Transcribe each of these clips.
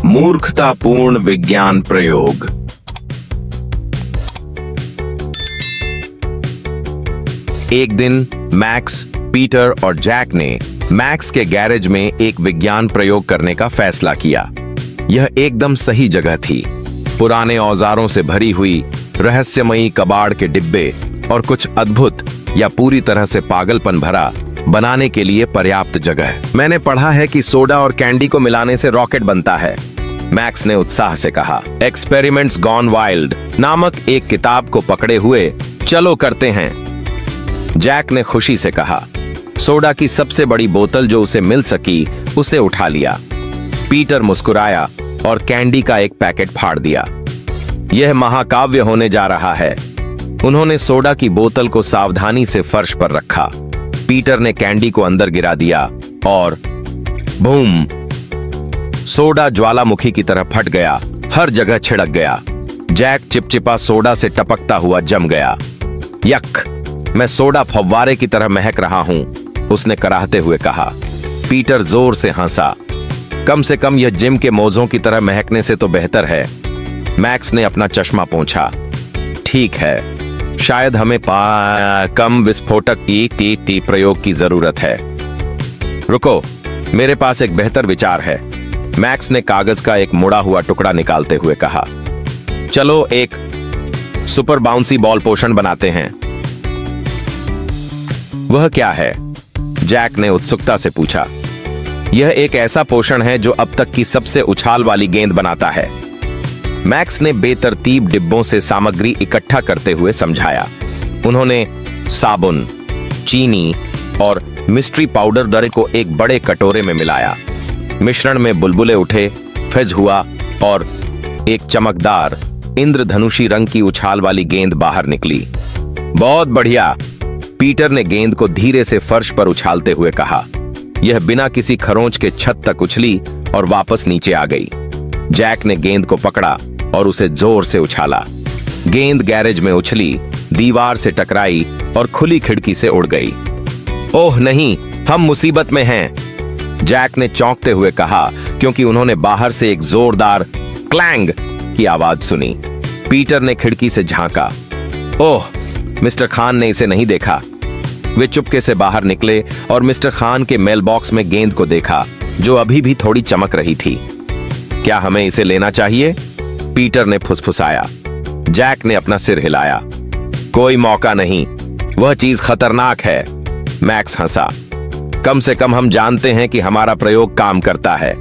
मूर्खतापूर्ण विज्ञान प्रयोग। एक दिन मैक्स, पीटर और जैक ने मैक्स के गैरेज में एक विज्ञान प्रयोग करने का फैसला किया। यह एकदम सही जगह थी। पुराने औजारों से भरी हुई रहस्यमयी कबाड़ के डिब्बे और कुछ अद्भुत या पूरी तरह से पागलपन भरा बनाने के लिए पर्याप्त जगह। मैंने पढ़ा है कि सोडा और कैंडी को मिलाने से रॉकेट बनता है, मैक्स ने उत्साह से कहा। एक्सपेरिमेंट्स गॉन वाइल्ड नामक एक किताब को पकड़े हुए चलो करते हैं, जैक ने खुशी से कहा। सोडा की सबसे बड़ी बोतल जो उसे मिल सकी उसे उठा लिया। पीटर मुस्कुराया और कैंडी का एक पैकेट फाड़ दिया। यह महाकाव्य होने जा रहा है। उन्होंने सोडा की बोतल को सावधानी से फर्श पर रखा। पीटर ने कैंडी को अंदर गिरा दिया और बूम, सोडा ज्वालामुखी की तरह फट गया, हर जगह छिड़क गया। जैक चिपचिपा सोडा से टपकता हुआ जम गया। यक, मैं सोडा फव्वारे की तरह महक रहा हूं, उसने कराहते हुए कहा। पीटर जोर से हंसा। कम से कम यह जिम के मोजों की तरह महकने से तो बेहतर है। मैक्स ने अपना चश्मा पोंछा। ठीक है, शायद हमें कम विस्फोटक टी प्रयोग की जरूरत है। रुको, मेरे पास एक बेहतर विचार है, मैक्स ने कागज का एक मुड़ा हुआ टुकड़ा निकालते हुए कहा। चलो एक सुपर बाउंसी बॉल पोषण बनाते हैं। वह क्या है? जैक ने उत्सुकता से पूछा। यह एक ऐसा पोषण है जो अब तक की सबसे उछाल वाली गेंद बनाता है, मैक्स ने बेतरतीब डिब्बों से सामग्री इकट्ठा करते हुए समझाया। उन्होंने साबुन, चीनी और मिस्ट्री पाउडर डरे को एक बड़े कटोरे में मिलाया। मिश्रण में बुलबुले उठे, फिज हुआ और एक चमकदार इंद्रधनुषी रंग की उछाल वाली गेंद बाहर निकली। बहुत बढ़िया, पीटर ने गेंद को धीरे से फर्श पर उछालते हुए कहा। यह बिना किसी खरोंच के छत तक उछली और वापस नीचे आ गई। जैक ने गेंद को पकड़ा और उसे जोर से उछाला। गेंद गैरेज में उछली, दीवार से टकराई और खुली खिड़की से उड़ गई। ओह नहीं, हम मुसीबत में हैं, जैक ने चौंकते हुए कहा, क्योंकि उन्होंने बाहर से एक जोरदार क्लैंग की आवाज सुनी। पीटर ने खिड़की से झांका। ओह, मिस्टर खान ने इसे नहीं देखा। वे चुपके से बाहर निकले और मिस्टर खान के मेल बॉक्स में गेंद को देखा, जो अभी भी थोड़ी चमक रही थी। क्या हमें इसे लेना चाहिए? पीटर ने फुसफुसाया। जैक ने अपना सिर हिलाया। कोई मौका नहीं, वह चीज खतरनाक है, मैक्स हंसा। कम से कम हम जानते हैं कि हमारा प्रयोग काम करता है।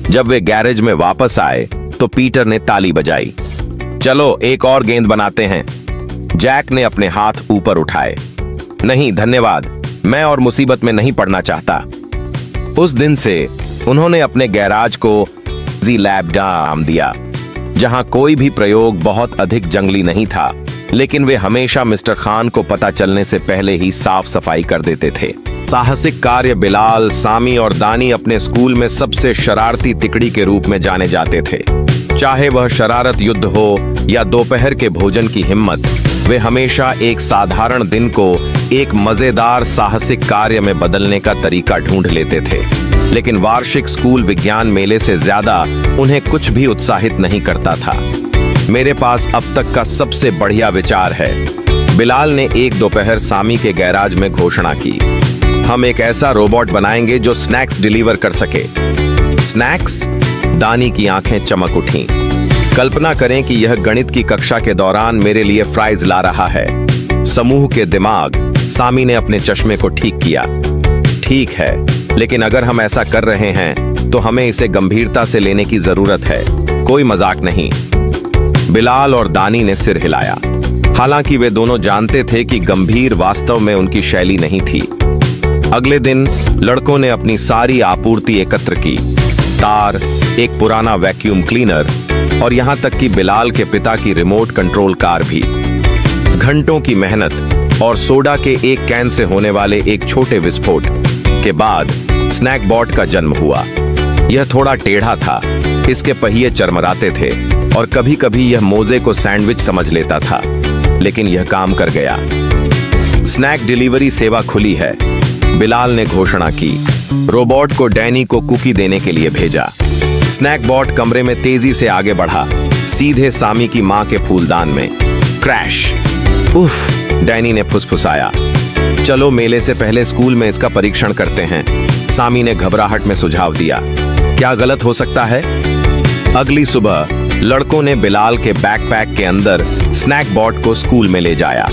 जब वे गैरेज में वापस आए तो पीटर ने ताली बजाई। चलो एक और गेंद बनाते हैं, जैक ने अपने हाथ ऊपर उठाए। नहीं धन्यवाद, मैं और मुसीबत में नहीं पड़ना चाहता। उस दिन से उन्होंने अपने गैराज को जी लैब नाम दिया, जहां कोई भी प्रयोग बहुत अधिक जंगली नहीं था, लेकिन वे हमेशा मिस्टर खान को पता चलने से पहले ही साफ सफाई कर देते थे। साहसिक कार्य बिलाल, सामी और दानी अपने स्कूल में सबसे शरारती तिकड़ी के रूप में जाने जाते थे। चाहे वह शरारत युद्ध हो या दोपहर के भोजन की हिम्मत, वे हमेशा एक साधारण दिन को एक मजेदार साहसिक कार्य में बदलने का तरीका ढूंढ लेते थे। लेकिन वार्षिक स्कूल विज्ञान मेले से ज्यादा उन्हें कुछ भी उत्साहित नहीं करता था। मेरे पास अब तक का सबसे बढ़िया विचार है, बिलाल ने एक दोपहर सामी के गैराज में घोषणा की। हम एक ऐसा रोबोट बनाएंगे जो स्नैक्स डिलीवर कर सके। स्नैक्स? दानी की आंखें चमक उठीं। कल्पना करें कि यह गणित की कक्षा के दौरान मेरे लिए फ्राइज ला रहा है। समूह के दिमाग। सामी ने अपने चश्मे को ठीक किया। ठीक है, लेकिन अगर हम ऐसा कर रहे हैं तो हमें इसे गंभीरता से लेने की जरूरत है, कोई मजाक नहीं। बिलाल और दानी ने सिर हिलाया। हालांकि वे दोनों जानते थे कि गंभीर वास्तव में उनकी शैली नहीं थी। अगले दिन लड़कों ने अपनी सारी आपूर्ति एकत्र की, तार, एक पुराना वैक्यूम क्लीनर और यहां तक कि बिलाल के पिता की रिमोट कंट्रोल कार भी। घंटों की मेहनत और सोडा के एक कैन से होने वाले एक छोटे विस्फोट के बाद स्नैक बॉट का जन्म हुआ। यह थोड़ा टेढ़ा था, इसके पहिए चरमराते थे और कभी कभी यह मोजे को सैंडविच समझ लेता था, लेकिन यह काम कर गया। स्नैक डिलीवरी सेवा खुली है, बिलाल ने घोषणा की। रोबोट को डैनी को कुकी देने के लिए भेजा। स्नैकबॉट कमरे में तेजी से आगे बढ़ा, सीधे सामी की मां के फूलदान में। क्रैश। उफ, डैनी ने फुसफुसाया। चलो मेले से पहले स्कूल में इसका परीक्षण करते हैं, सामी ने घबराहट में सुझाव दिया। क्या गलत हो सकता है? अगली सुबह लड़कों ने बिलाल के बैकपैक के अंदर स्नैकबॉट को स्कूल में ले जाया।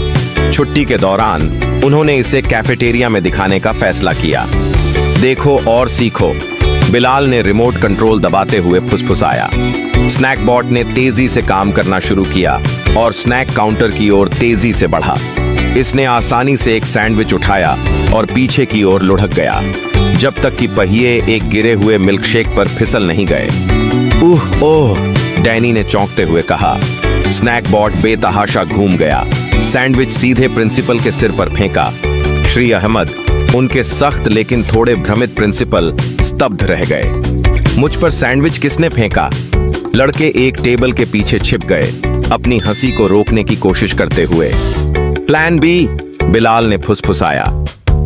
छुट्टी के दौरान उन्होंने इसे कैफेटेरिया में दिखाने का फैसला किया। देखो और सीखो, बिलाल ने रिमोट कंट्रोल दबाते हुए फुसफुसाया। स्नैकबॉट ने तेजी से काम करना शुरू किया और स्नैक काउंटर की ओर तेजी से बढ़ा। इसने आसानी से एक सैंडविच उठाया और पीछे की ओर लुढ़क गया, जब तक कि पहिए एक गिरे हुए मिल्कशेक पर फिसल नहीं गए। ओह, डैनी ने चौंकते हुए कहा। स्नैकबॉट बेतहाशा घूम गया, सैंडविच सीधे प्रिंसिपल के सिर पर फेंका। श्री अहमद, उनके सख्त लेकिन थोड़े भ्रमित प्रिंसिपल, स्तब्ध रह गए। मुझ पर सैंडविच किसने फेंका? लड़के एक टेबल के पीछे छिप गए, अपनी हंसी को रोकने की कोशिश करते हुए। प्लान बी, बिलाल ने फुसफुसाया।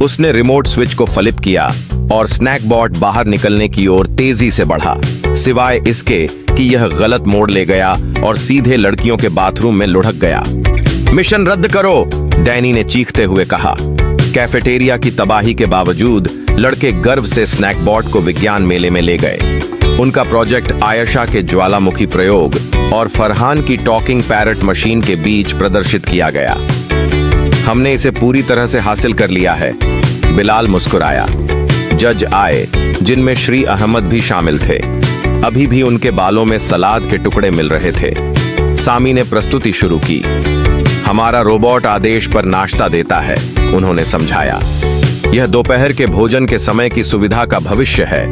उसने रिमोट स्विच को फ्लिप किया और स्नैकबॉट बाहर निकलने की ओर तेजी से बढ़ा, सिवाय इसके कि यह गलत मोड़ ले गया और सीधे लड़कियों के बाथरूम में लुढ़क गया। मिशन रद्द करो, डैनी ने चीखते हुए कहा। कैफेटेरिया की तबाही के बावजूद लड़के गर्व से स्नैकबॉट को विज्ञान मेले में ले गए। उनका प्रोजेक्ट आयशा के ज्वालामुखी प्रयोग और फरहान की टॉकिंग पैरट मशीन के बीच प्रदर्शित किया गया। हमने इसे पूरी तरह से हासिल कर लिया है, बिलाल मुस्कुराया। जज आए, जिनमें श्री अहमद भी शामिल थे। अभी भी उनके बालों में सलाद के टुकड़े मिल रहे थे। सामी ने प्रस्तुति शुरू की। हमारा रोबोट आदेश पर नाश्ता देता है, उन्होंने समझाया। यह दोपहर के भोजन के समय की सुविधा का भविष्य है।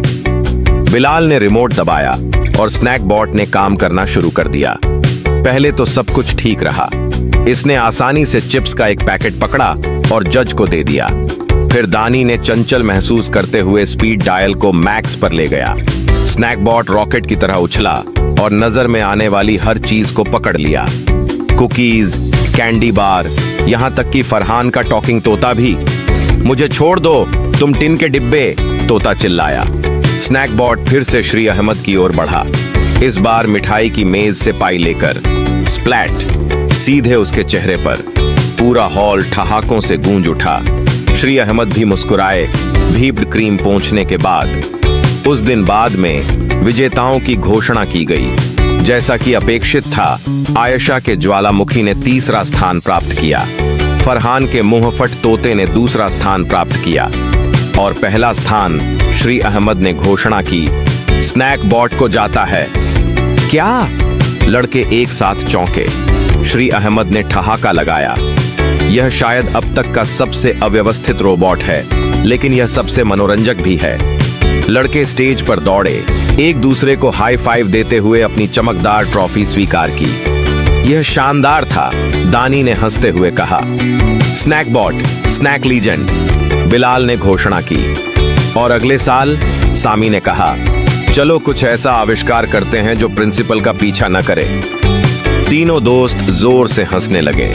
बिलाल ने रिमोट दबाया और स्नैकबॉट ने काम करना शुरू कर दिया। पहले तो सब कुछ ठीक रहा। इसने आसानी से चिप्स का एक पैकेट पकड़ा और जज को दे दिया। फिर दानी ने चंचल महसूस करते हुए स्पीड डायल को मैक्स पर ले गया। स्नैकबॉट रॉकेट की तरह उछला और नजर में आने वाली हर चीज को पकड़ लिया। कुकीज, कैंडी बार, यहां तक कि फरहान का टॉकिंग तोता भी। मुझे छोड़ दो, तुम टिन के डिब्बे, तोता चिल्लाया। स्नैकबॉट फिर से श्री अहमद की ओर बढ़ा, इस बार मिठाई की मेज से पाई लेकर। स्प्लैट, सीधे उसके चेहरे पर। पूरा हॉल ठहाकों से गूंज उठा। श्री अहमद भी मुस्कुराए। व्हिप्ड क्रीम पहुंचने के बाद उस दिन बाद में विजेताओं की घोषणा की गई। जैसा कि अपेक्षित था, आयशा के ज्वालामुखी ने तीसरा स्थान प्राप्त किया। फरहान के मुंहफट तोते ने दूसरा स्थान प्राप्त किया और पहला स्थान श्री अहमद ने घोषणा की। स्नैकबॉट को जाता है। क्या? लड़के एक साथ चौंके। श्री अहमद ने ठहाका लगाया। यह शायद अब तक का सबसे अव्यवस्थित रोबोट है, लेकिन यह सबसे मनोरंजक भी है। लड़के स्टेज पर दौड़े, एक दूसरे को हाई फाइव देते हुए अपनी चमकदार ट्रॉफी स्वीकार की। यह शानदार था, दानी ने हंसते हुए कहा। स्नैकबॉट, स्नैक लीजेंड, बिलाल ने घोषणा की। और अगले साल, सामी ने कहा, चलो कुछ ऐसा आविष्कार करते हैं जो प्रिंसिपल का पीछा न करे। तीनों दोस्त जोर से हंसने लगे।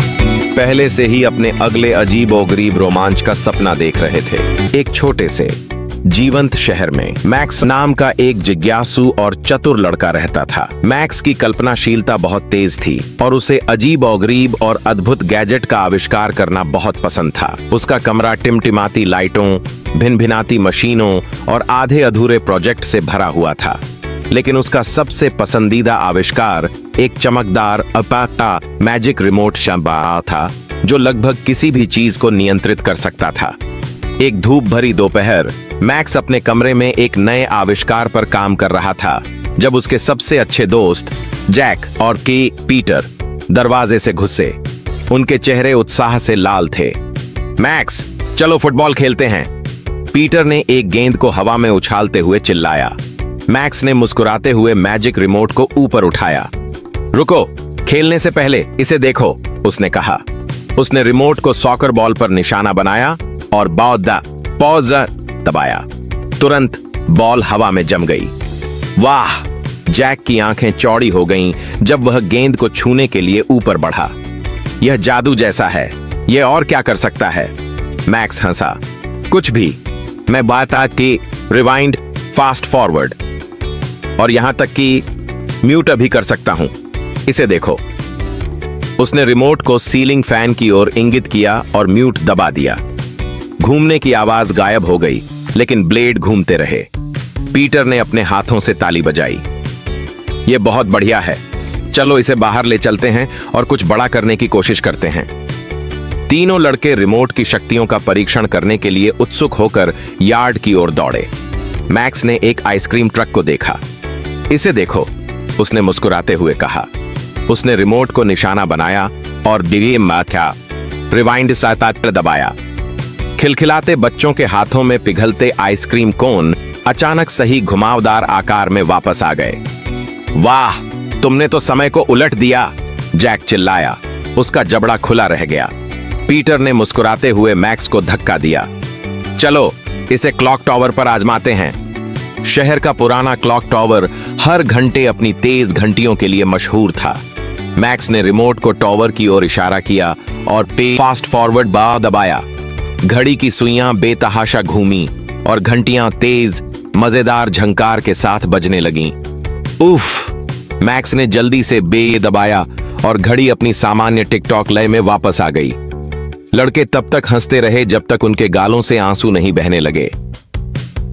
पहले से ही अपने अगले अजीब और गरीब रोमांच का सपना देख रहे थे। एक छोटे से जीवंत शहर में मैक्स नाम का एक जिज्ञासु और चतुर लड़का रहता था। मैक्स की कल्पनाशीलता बहुत तेज थी और उसे अजीब और गरीब और अद्भुत गैजेट का आविष्कार करना बहुत पसंद था। उसका कमरा टिमटिमाती लाइटों, भिनभिनाती मशीनों और आधे अधूरे प्रोजेक्ट से भरा हुआ था। लेकिन उसका सबसे पसंदीदा आविष्कार एक चमकदार अपाता मैजिक रिमोट शंबा था, जो लगभग किसी भी चीज को नियंत्रित कर सकता था। एक धूप भरी दोपहर, मैक्स अपने कमरे में एक नए आविष्कार पर काम कर रहा था, जब उसके सबसे अच्छे दोस्त जैक और पीटर दरवाजे से घुसे। उनके चेहरे उत्साह से लाल थे। मैक्स, चलो फुटबॉल खेलते हैं, पीटर ने एक गेंद को हवा में उछालते हुए चिल्लाया। मैक्स ने मुस्कुराते हुए मैजिक रिमोट को ऊपर उठाया। रुको, खेलने से पहले इसे देखो, उसने कहा। उसने रिमोट को सॉकर बॉल पर निशाना बनाया और पॉज दबाया। तुरंत बॉल हवा में जम गई। वाह! जैक की आंखें चौड़ी हो गईं जब वह गेंद को छूने के लिए ऊपर बढ़ा। यह जादू जैसा है, यह और क्या कर सकता है? मैक्स हंसा। कुछ भी। मैं बात आ कि रिवाइंड, फास्ट फॉरवर्ड। और यहां तक कि म्यूट भी कर सकता हूं। इसे देखो। उसने रिमोट को सीलिंग फैन की ओर इंगित किया और म्यूट दबा दिया। घूमने की आवाज गायब हो गई, लेकिन ब्लेड घूमते रहे। पीटर ने अपने हाथों से ताली बजाई। यह बहुत बढ़िया है, चलो इसे बाहर ले चलते हैं और कुछ बड़ा करने की कोशिश करते हैं। तीनों लड़के रिमोट की शक्तियों का परीक्षण करने के लिए उत्सुक होकर यार्ड की ओर दौड़े। मैक्स ने एक आइसक्रीम ट्रक को देखा। इसे देखो, उसने मुस्कुराते हुए कहा। उसने रिमोट को निशाना बनाया और रिवाइंड पर दबाया। खिलखिलाते बच्चों के हाथों में पिघलते आइसक्रीम कोन अचानक सही घुमावदार आकार में वापस आ गए। वाह, तुमने तो समय को उलट दिया, जैक चिल्लाया। उसका जबड़ा खुला रह गया। पीटर ने मुस्कुराते हुए मैक्स को धक्का दिया। चलो इसे क्लॉक टावर पर आजमाते हैं। शहर का पुराना क्लॉक टावर हर घंटे अपनी तेज घंटियों के लिए मशहूर था। मैक्स ने रिमोट को टावर की ओर इशारा किया और फास्ट फॉरवर्ड बार दबाया। घड़ी की सुइयां बेतहाशा घूमी और घंटियां तेज मजेदार झंकार के साथ बजने लगीं। उफ! मैक्स ने जल्दी से दबाया और घड़ी अपनी सामान्य टिक-टॉक लय में वापस आ गई। लड़के तब तक हंसते रहे जब तक उनके गालों से आंसू नहीं बहने लगे।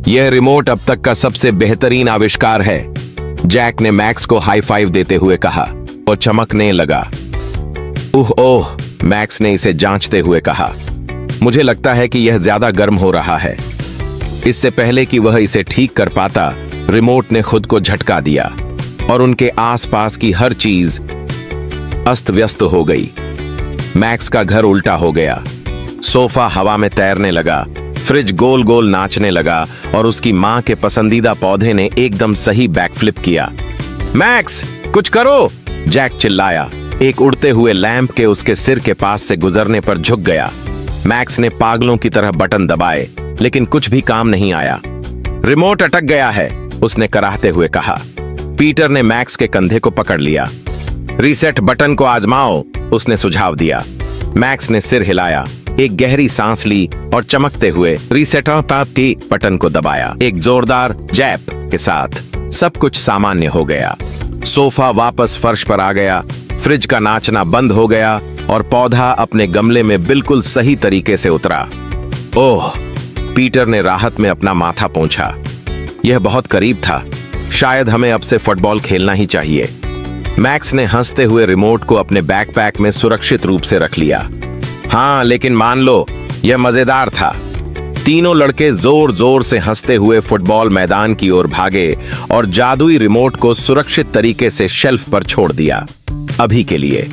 यह रिमोट अब तक का सबसे बेहतरीन आविष्कार है, जैक ने मैक्स को हाई फाइव देते हुए कहा और चमकने लगा। ओह, मैक्स ने इसे जांचते हुए कहा। मुझे लगता है कि यह ज्यादा गर्म हो रहा है। इससे पहले कि वह इसे ठीक कर पाता, रिमोट ने खुद को झटका दिया और उनके आसपास की हर चीज अस्त व्यस्त हो गई। मैक्स का घर उल्टा हो गया। सोफा हवा में तैरने लगा, फ्रिज गोल गोल नाचने लगा और उसकी मां के पसंदीदा पौधे ने एकदम सही बैकफ्लिप किया। मैक्स, कुछ करो! जैक चिल्लाया। एक उड़ते हुए लैंप के उसके सिर के पास से गुजरने पर झुक गया। मैक्स ने पागलों की तरह बटन दबाए, लेकिन कुछ भी काम नहीं आया। रिमोट अटक गया है, उसने कराहते हुए कहा। पीटर ने मैक्स के कंधे को पकड़ लिया। रीसेट बटन को आजमाओ, उसने सुझाव दिया। मैक्स ने सिर हिलाया, एक गहरी सांस ली और चमकते हुए रीसेट बटन को दबाया। एक जोरदार जैप के साथ सब कुछ सामान्य हो गया। सोफा वापस फर्श पर आ गया, फ्रिज का नाचना बंद हो गया और पौधा अपने गमले में बिल्कुल सही तरीके से उतरा। ओह! पीटर ने राहत में अपना माथा पोंछा। यह बहुत करीब था। शायद हमें अब से फुटबॉल खेलना ही चाहिए। मैक्स ने हंसते हुए रिमोट को अपने बैकपैक में सुरक्षित रूप से रख लिया। हाँ, लेकिन मान लो, यह मजेदार था। तीनों लड़के जोर जोर से हंसते हुए फुटबॉल मैदान की ओर भागे और जादुई रिमोट को सुरक्षित तरीके से शेल्फ पर छोड़ दिया, अभी के लिए।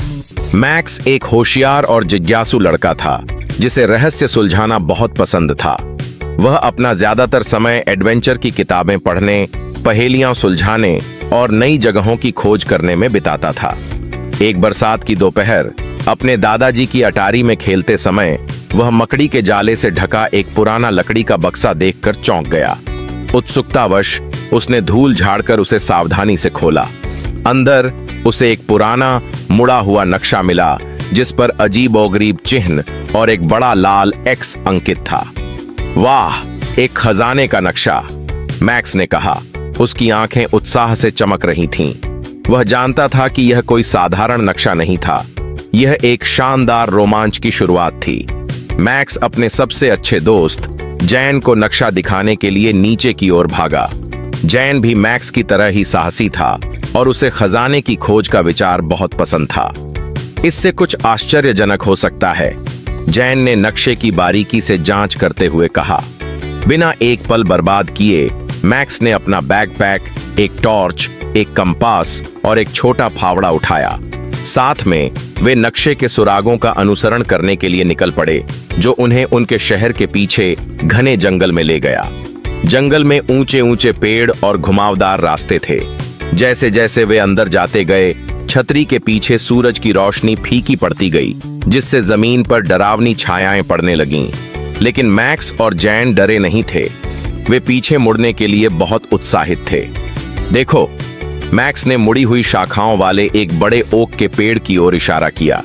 मैक्स एक होशियार और जिज्ञासु लड़का था, जिसे रहस्य सुलझाना बहुत पसंद था। वह अपना ज्यादातर समय एडवेंचर की किताबें पढ़ने, पहेलियां सुलझाने और नई जगहों की खोज करने में बिताता था। एक बरसात की दोपहर अपने दादाजी की अटारी में खेलते समय वह मकड़ी के जाले से ढका एक पुराना लकड़ी का बक्सा देखकर चौंक गया। उत्सुकतावश उसने धूल झाड़कर उसे सावधानी से खोला। अंदर उसे एक पुराना मुड़ा हुआ नक्शा मिला, जिस पर अजीबोगरीब चिन्ह और एक बड़ा लाल एक्स अंकित था। वाह, एक खजाने का नक्शा, मैक्स ने कहा। उसकी आंखें उत्साह से चमक रही थीं। वह जानता था कि यह कोई साधारण नक्शा नहीं था। यह एक शानदार रोमांच की शुरुआत थी। मैक्स अपने सबसे अच्छे दोस्त जैन को नक्शा दिखाने के लिए नीचे की ओर भागा। जैन भी मैक्स की तरह ही साहसी था और उसे खजाने की खोज का विचार बहुत पसंद था। इससे कुछ आश्चर्यजनक हो सकता है, जैन ने नक्शे की बारीकी से जांच करते हुए कहा। बिना एक पल बर्बाद किए मैक्स ने अपना बैकपैक, एक टॉर्च, एक कंपास और एक छोटा फावड़ा उठाया। साथ में वे नक्शे के सुरागों का अनुसरण करने के लिए निकल पड़े, जो उन्हें उनके शहर के पीछे घने जंगल में ले गया। जंगल में ऊंचे ऊंचे पेड़ और घुमावदार रास्ते थे। जैसे जैसे वे अंदर जाते गए, छतरी के पीछे सूरज की रोशनी फीकी पड़ती गई, जिससे जमीन पर डरावनी छायाएं पड़ने लगीं। लेकिन मैक्स और जैन डरे नहीं थे। वे पीछे मुड़ने के लिए बहुत उत्साहित थे। देखो, मैक्स ने मुड़ी हुई शाखाओं वाले एक बड़े ओक के पेड़ की ओर इशारा किया।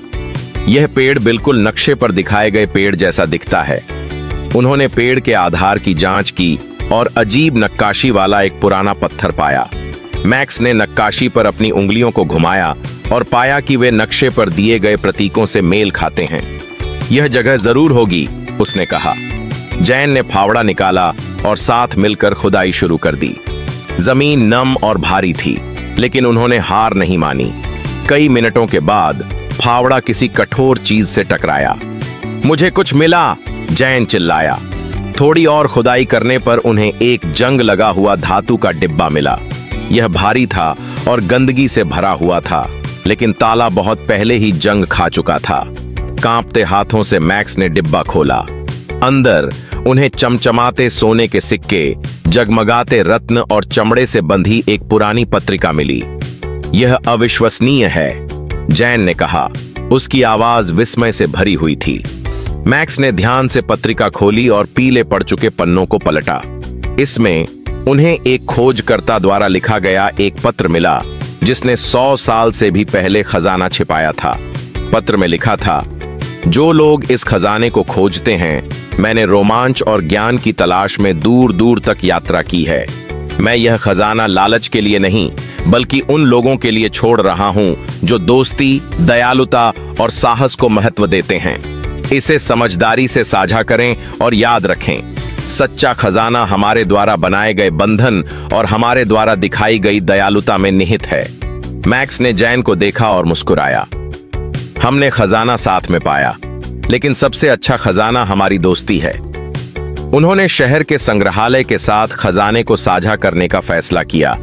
यह पेड़ बिल्कुल नक्शे पर दिखाए गए पेड़ जैसा दिखता है। उन्होंने पेड़ के आधार की जांच की और अजीब नक्काशी वाला एक पुराना पत्थर पाया। मैक्स ने नक्काशी पर अपनी उंगलियों को घुमाया और पाया कि वे नक्शे पर दिए गए प्रतीकों से मेल खाते हैं। यह जगह जरूर होगी, उसने कहा। जैन ने फावड़ा निकाला और साथ मिलकर खुदाई शुरू कर दी। जमीन नम और भारी थी, लेकिन उन्होंने हार नहीं मानी। कई मिनटों के बाद फावड़ा किसी कठोर चीज से टकराया। मुझे कुछ मिला, जैन चिल्लाया। थोड़ी और खुदाई करने पर उन्हें एक जंग लगा हुआ धातु का डिब्बा मिला। यह भारी था और गंदगी से भरा हुआ था, लेकिन ताला बहुत पहले ही जंग खा चुका था। कांपते हाथों से मैक्स ने डिब्बा खोला। अंदर उन्हें चमचमाते सोने के सिक्के, जगमगाते रत्न और चमड़े से बंधी एक पुरानी पत्रिका मिली। यह अविश्वसनीय है, जैन ने कहा। उसकी आवाज विस्मय से भरी हुई थी। मैक्स ने ध्यान से पत्रिका खोली और पीले पड़ चुके पन्नों को पलटा। इसमें उन्हें एक खोजकर्ता द्वारा लिखा गया एक पत्र मिला, जिसने 100 साल से भी पहले खजाना छिपाया था। पत्र में लिखा था, जो लोग इस खजाने को खोजते हैं, मैंने रोमांच और ज्ञान की तलाश में दूर दूर तक यात्रा की है। मैं यह खजाना लालच के लिए नहीं, बल्कि उन लोगों के लिए छोड़ रहा हूं जो दोस्ती, दयालुता और साहस को महत्व देते हैं। इसे समझदारी से साझा करें और याद रखें, सच्चा खजाना हमारे द्वारा बनाए गए बंधन और हमारे द्वारा दिखाई गई दयालुता में निहित है। मैक्स ने जैन को देखा और मुस्कुराया। हमने खजाना साथ में पाया, लेकिन सबसे अच्छा खजाना हमारी दोस्ती है। उन्होंने शहर के संग्रहालय के साथ खजाने को साझा करने का फैसला किया,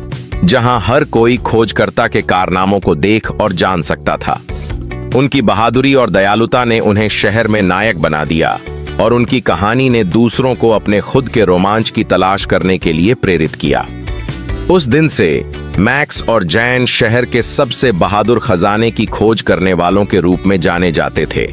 जहां हर कोई खोजकर्ता के कारनामों को देख और जान सकता था। उनकी बहादुरी और दयालुता ने उन्हें शहर में नायक बना दिया, और उनकी कहानी ने दूसरों को अपने खुद के रोमांच की तलाश करने के लिए प्रेरित किया। उस दिन से मैक्स और जैन शहर के सबसे बहादुर खजाने की खोज करने वालों के रूप में जाने जाते थे।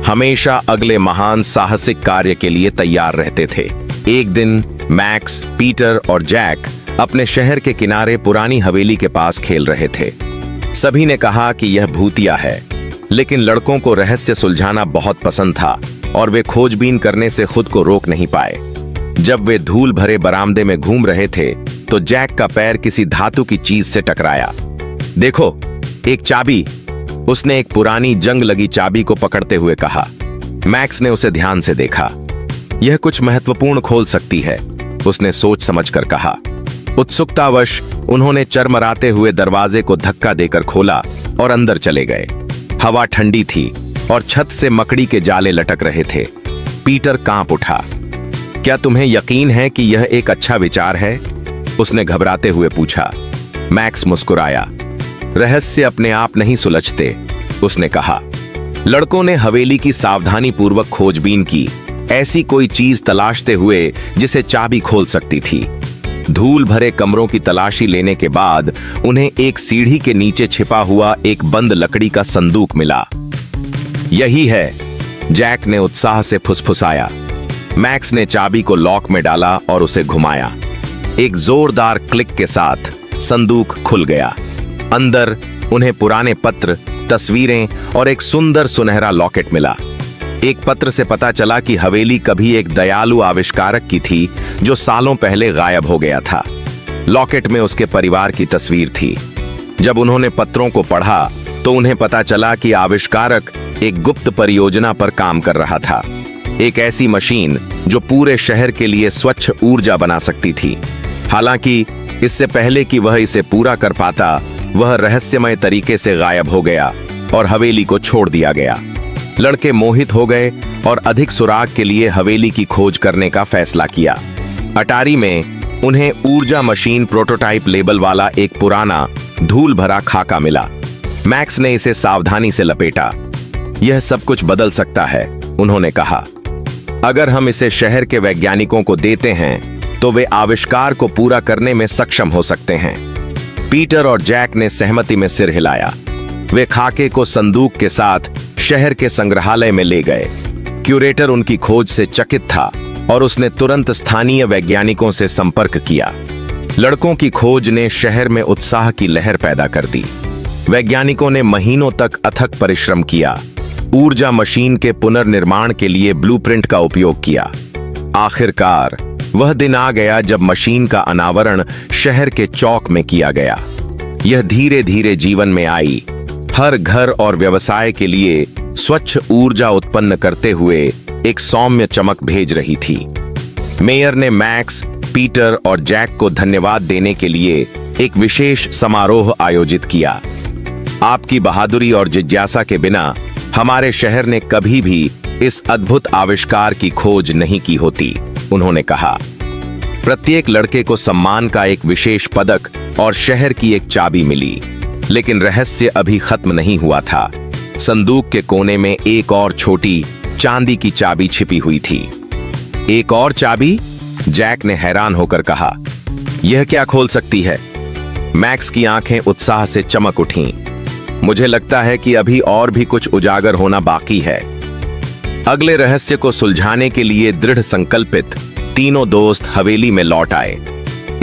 हमेशा अगले महान साहसिक कार्य के लिए तैयार रहते थे। एक दिन मैक्स, पीटर और जैक अपने शहर के किनारे पुरानी हवेली के पास खेल रहे थे। सभी ने कहा कि यह भूतिया है, लेकिन लड़कों को रहस्य सुलझाना बहुत पसंद था और वे खोजबीन करने से खुद को रोक नहीं पाए। जब वे धूल भरे बरामदे में घूम रहे थे, तो जैक का पैर किसी धातु की चीज से टकराया। देखो, एक चाबी, उसने एक पुरानी जंग लगी चाबी को पकड़ते हुए कहा। मैक्स ने उसे ध्यान से देखा। यह कुछ महत्वपूर्ण खोल सकती है, उसने सोच समझकर कहा। उत्सुकतावश उन्होंने चरमराते हुए दरवाजे को धक्का देकर खोला और अंदर चले गए। हवा ठंडी थी और छत से मकड़ी के जाले लटक रहे थे। पीटर कांप उठा। क्या तुम्हें यकीन है कि यह एक अच्छा विचार है? उसने घबराते हुए पूछा। मैक्स मुस्कुराया। रहस्य अपने आप नहीं सुलझते, उसने कहा। लड़कों ने हवेली की सावधानी पूर्वक खोजबीन की, ऐसी कोई चीज तलाशते हुए जिसे चाबी खोल सकती थी। धूल भरे कमरों की तलाशी लेने के बाद उन्हें एक सीढ़ी के नीचे छिपा हुआ एक बंद लकड़ी का संदूक मिला। यही है, जैक ने उत्साह से फुसफुसाया। मैक्स ने चाबी को लॉक में डाला और उसे घुमाया। एक जोरदार क्लिक के साथ संदूक खुल गया। अंदर उन्हें पुराने पत्र, तस्वीरें और एक सुंदर सुनहरा लॉकेट मिला। एक पत्र से पता चला कि हवेली कभी एक दयालु आविष्कारक की थी जो सालों पहले गायब हो गया था। लॉकेट में उसके परिवार की तस्वीर थी। जब उन्होंने पत्रों को पढ़ा तो उन्हें पता चला कि आविष्कारक एक गुप्त परियोजना पर काम कर रहा था, एक ऐसी मशीन जो पूरे शहर के लिए स्वच्छ ऊर्जा बना सकती थी। हालांकि इससे पहले कि वह इसे पूरा कर पाता, वह रहस्यमय तरीके से गायब हो गया और हवेली को छोड़ दिया गया। लड़के मोहित हो गए और अधिक सुराग के लिए हवेली की खोज करने का फैसला किया। अटारी में उन्हें ऊर्जा मशीन प्रोटोटाइप लेबल वाला एक पुराना धूल भरा खाका मिला। मैक्स ने इसे सावधानी से लपेटा। यह सब कुछ बदल सकता है, उन्होंने कहा। अगर हम इसे शहर के वैज्ञानिकों को देते हैं तो वे आविष्कार को पूरा करने में सक्षम हो सकते हैं। पीटर और जैक ने सहमति में सिर हिलाया। वे खाके को संदूक के साथ शहर के संग्रहालय में ले गए। क्यूरेटर उनकी खोज से चकित था और उसने तुरंत स्थानीय वैज्ञानिकों से संपर्क किया। लड़कों की खोज ने शहर में उत्साह की लहर पैदा कर दी। वैज्ञानिकों ने महीनों तक अथक परिश्रम किया, ऊर्जा मशीन के पुनर्निर्माण के लिए ब्लूप्रिंट का उपयोग किया। आखिरकार वह दिन आ गया जब मशीन का अनावरण शहर के चौक में किया गया। यह धीरे धीरे जीवन में आई, हर घर और व्यवसाय के लिए स्वच्छ ऊर्जा उत्पन्न करते हुए एक सौम्य चमक भेज रही थी। मेयर ने मैक्स, पीटर और जैक को धन्यवाद देने के लिए एक विशेष समारोह आयोजित किया। आपकी बहादुरी और जिज्ञासा के बिना हमारे शहर ने कभी भी इस अद्भुत आविष्कार की खोज नहीं की होती, उन्होंने कहा। प्रत्येक लड़के को सम्मान का एक विशेष पदक और शहर की एक चाबी मिली, लेकिन रहस्य अभी खत्म नहीं हुआ था। संदूक के कोने में एक और छोटी चांदी की चाबी छिपी हुई थी। एक और चाबी? जैक ने हैरान होकर कहा। यह क्या खोल सकती है? मैक्स की आंखें उत्साह से चमक उठीं। मुझे लगता है कि अभी और भी कुछ उजागर होना बाकी है। अगले रहस्य को सुलझाने के लिए दृढ़ संकल्पित तीनों दोस्त हवेली में लौट आए।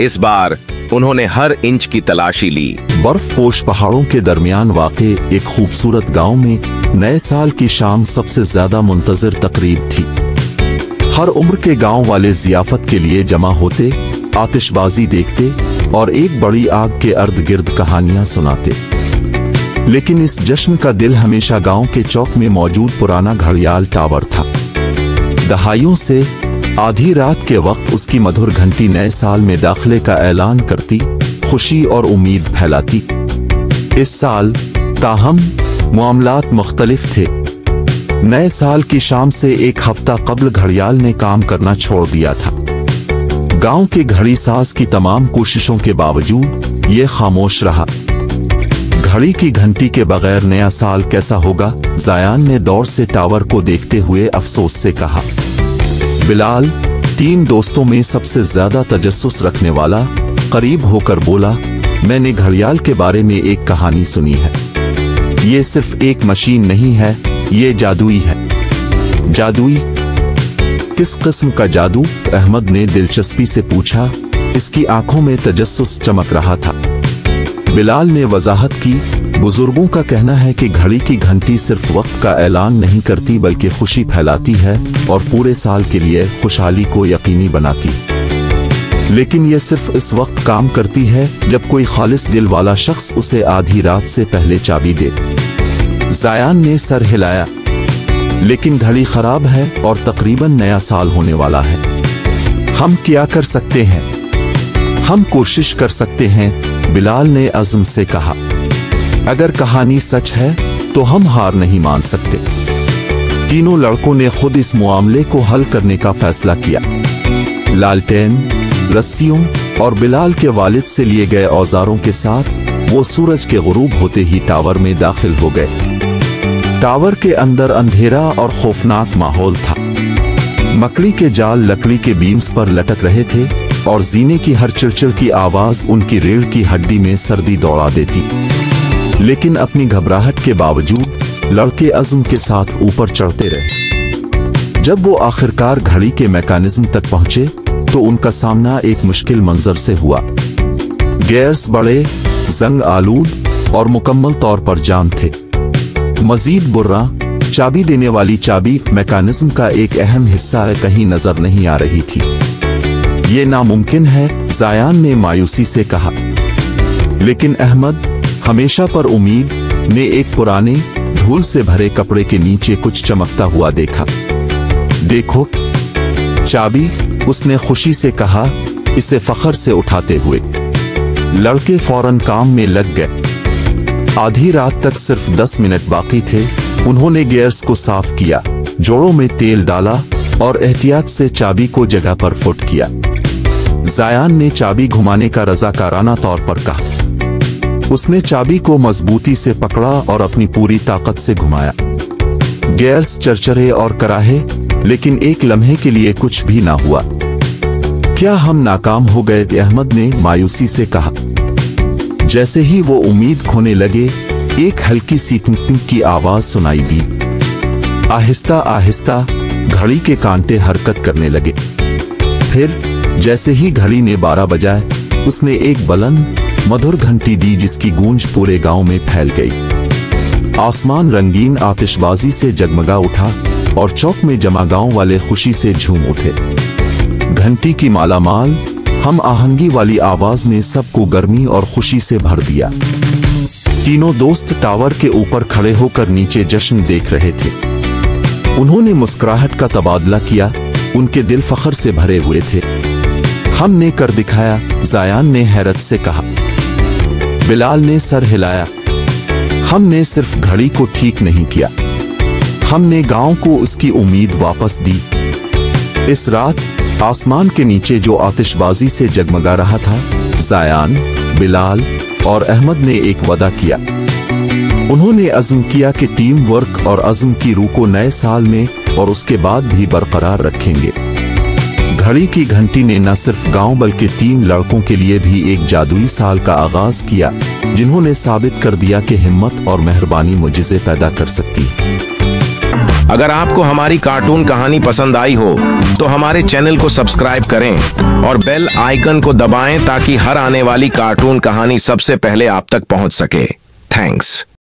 इस बार उन्होंने हर इंच की तलाशी ली। बर्फपोश पहाड़ों के दरमियान वाक़े एक खूबसूरत गांव में नए साल की शाम सबसे ज्यादा मुंतजर तकरीब थी। हर उम्र के गांव वाले जियाफत के लिए जमा होते, आतिशबाजी देखते और एक बड़ी आग के अर्द गिर्द कहानियां सुनाते। लेकिन इस जश्न का दिल हमेशा गांव के चौक में मौजूद पुराना घड़ियाल टावर था। दहाइयों से आधी रात के वक्त उसकी मधुर घंटी नए साल में दाखिले का ऐलान करती, खुशी और उम्मीद फैलाती। इस साल ताहम मामलात मुख्तलिफ थे। नए साल की शाम से एक हफ्ता कबल घड़ियाल ने काम करना छोड़ दिया था। गांव के घड़ी साज की तमाम कोशिशों के बावजूद ये खामोश रहा। घड़ी की घंटी के बगैर नया साल कैसा होगा? जायान ने दौर से टावर को देखते हुए अफसोस से कहा। बिलाल, तीन दोस्तों में सबसे ज्यादा तजस्सुस रखने वाला, करीब होकर बोला, मैंने घड़ियाल के बारे में एक कहानी सुनी है। ये सिर्फ एक मशीन नहीं है, ये जादुई है। जादुई? किस किस्म का जादू? अहमद ने दिलचस्पी से पूछा। इसकी आंखों में तजस्सुस चमक रहा था। बिलाल ने वजाहत की, बुजुर्गों का कहना है कि घड़ी की घंटी सिर्फ वक्त का ऐलान नहीं करती बल्कि खुशी फैलाती है और पूरे साल के लिए खुशहाली को यकीनी बनाती। लेकिन यह सिर्फ इस वक्त काम करती है जब कोई खालिस दिल वाला शख्स उसे आधी रात से पहले चाबी दे। जायान ने सर हिलाया। लेकिन घड़ी खराब है और तकरीबन नया साल होने वाला है। हम क्या कर सकते हैं? हम कोशिश कर सकते हैं, बिलाल ने अज़्म से कहा। अगर कहानी सच है तो हम हार नहीं मान सकते। तीनों लड़कों ने खुद इस मामले को हल करने का फैसला किया। लालटेन, रस्सियों और बिलाल के वालिद से लिए गए औजारों के साथ वो सूरज के गुरूब होते ही टावर में दाखिल हो गए। टावर के अंदर अंधेरा और खौफनाक माहौल था। मकड़ी के जाल लकड़ी के बीम्स पर लटक रहे थे और जीने की हर चिड़चिड़ की आवाज उनकी रीढ़ की हड्डी में सर्दी दौड़ा देती। लेकिन अपनी घबराहट के बावजूद लड़के अज़्म के साथ ऊपर चढ़ते रहे। जब वो आखिरकार घड़ी के मैकेनिज्म तक पहुंचे तो उनका सामना एक मुश्किल मंजर से हुआ। गेयर्स बड़े, जंग आलूद और मुकम्मल तौर पर जाम थे। मजीद बुर्रा, चाबी देने वाली चाबी मैकेनिज्म का एक अहम हिस्सा कहीं नजर नहीं आ रही थी। ये नामुमकिन है, जायान ने मायूसी से कहा। लेकिन अहमद, हमेशा पर उम्मीद, ने एक पुराने धूल से भरे कपड़े के नीचे कुछ चमकता हुआ देखा। देखो, चाबी, उसने खुशी से कहा, इसे फख्र से उठाते हुए। लड़के फौरन काम में लग गए। आधी रात तक सिर्फ 10 मिनट बाकी थे। उन्होंने गियर्स को साफ किया, जोड़ों में तेल डाला और एहतियात से चाबी को जगह पर फिट किया। जायान ने चाबी घुमाने का रजाकाराना तौर पर कहा। उसने चाबी को मजबूती से पकड़ा और अपनी पूरी ताकत से घुमाया। गियर्स चरचरे और कराहे, लेकिन एक लम्हे के लिए कुछ भी ना हुआ। क्या हम नाकाम हो गए? अहमद ने मायूसी से कहा। जैसे ही वो उम्मीद खोने लगे, एक हल्की सी टिंग की आवाज सुनाई दी। आहिस्ता आहिस्ता घड़ी के कांटे हरकत करने लगे। फिर जैसे ही घड़ी ने 12 बजाए, उसने एक बुलंद मधुर घंटी दी जिसकी गूंज पूरे गांव में फैल गई। आसमान रंगीन आतिशबाजी से जगमगा उठा और चौक में जमा गांव वाले खुशी से झूम उठे। घंटी की मालामाल हम आहंगी वाली आवाज ने सबको गर्मी और खुशी से भर दिया। तीनों दोस्त टावर के ऊपर खड़े होकर नीचे जश्न देख रहे थे। उन्होंने मुस्कुराहट का तबादला किया, उनके दिल फख्र से भरे हुए थे। हमने कर दिखाया, जायान ने हैरत से कहा। बिलाल ने सर हिलाया। हमने सिर्फ घड़ी को ठीक नहीं किया, हमने गांव को उसकी उम्मीद वापस दी। इस रात आसमान के नीचे जो आतिशबाजी से जगमगा रहा था, जायान, बिलाल और अहमद ने एक वादा किया। उन्होंने अज़्म किया कि टीम वर्क और अज़्म की रूह को नए साल में और उसके बाद भी बरकरार रखेंगे। घड़ी की घंटी ने न सिर्फ गांव बल्कि 3 लड़कों के लिए भी एक जादुई साल का आगाज किया, जिन्होंने साबित कर दिया कि हिम्मत और मेहरबानी मुझे पैदा कर सकती है। अगर आपको हमारी कार्टून कहानी पसंद आई हो तो हमारे चैनल को सब्सक्राइब करें और बेल आइकन को दबाएं ताकि हर आने वाली कार्टून कहानी सबसे पहले आप तक पहुंच सके। थैंक्स।